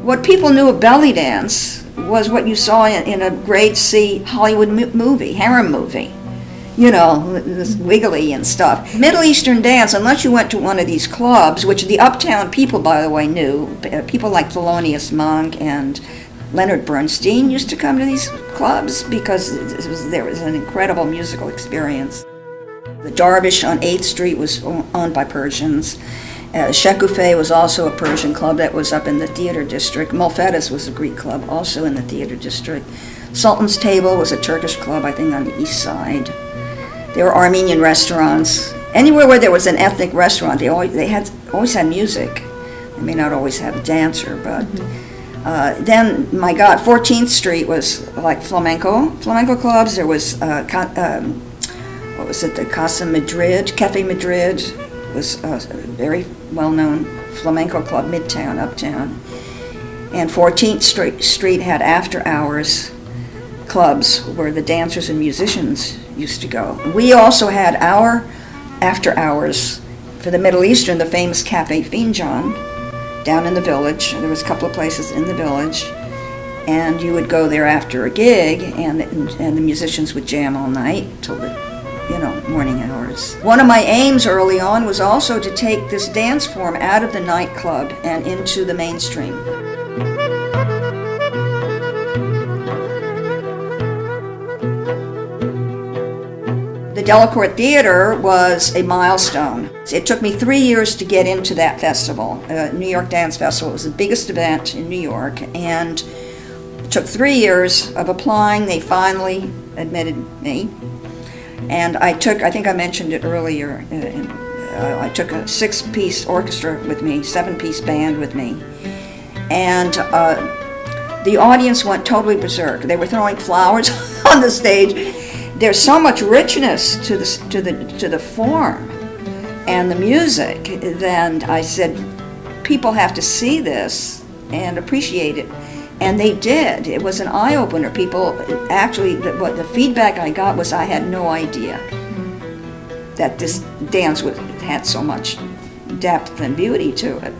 What people knew of belly dance was what you saw in a grade C Hollywood movie, harem movie. You know, this wiggly and stuff. Middle Eastern dance, unless you went to one of these clubs, which the uptown people, by the way, knew, people like Thelonious Monk and Leonard Bernstein used to come to these clubs because there was an incredible musical experience. The Darvish on 8th Street was owned by Persians. Shekufe was also a Persian club that was up in the theater district. Mulfetas was a Greek club, also in the theater district. Sultan's Table was a Turkish club, I think, on the east side. There were Armenian restaurants. Anywhere where there was an ethnic restaurant, they always had music. They may not always have a dancer, but then, my God, 14th Street was like flamenco clubs. There was what was it? The Casa Madrid, Cafe Madrid was a very well-known flamenco club, midtown, uptown. And 14th Street had after-hours clubs where the dancers and musicians used to go. We also had our after-hours for the Middle Eastern, the famous Cafe Finjan down in the village. There was a couple of places in the village, and you would go there after a gig, and the musicians would jam all night till the morning hours. One of my aims early on was also to take this dance form out of the nightclub and into the mainstream. The Delacorte Theater was a milestone. It took me 3 years to get into that festival, New York Dance Festival. It was the biggest event in New York, and it took 3 years of applying. They finally admitted me. And I think I mentioned it earlier, I took a 6-piece orchestra with me, 7-piece band with me. And the audience went totally berserk. They were throwing flowers on the stage. There's so much richness to the form and the music. Then I said, people have to see this and appreciate it. And they did. It was an eye-opener. People actually, the feedback I got was I had no idea that this dance had so much depth and beauty to it.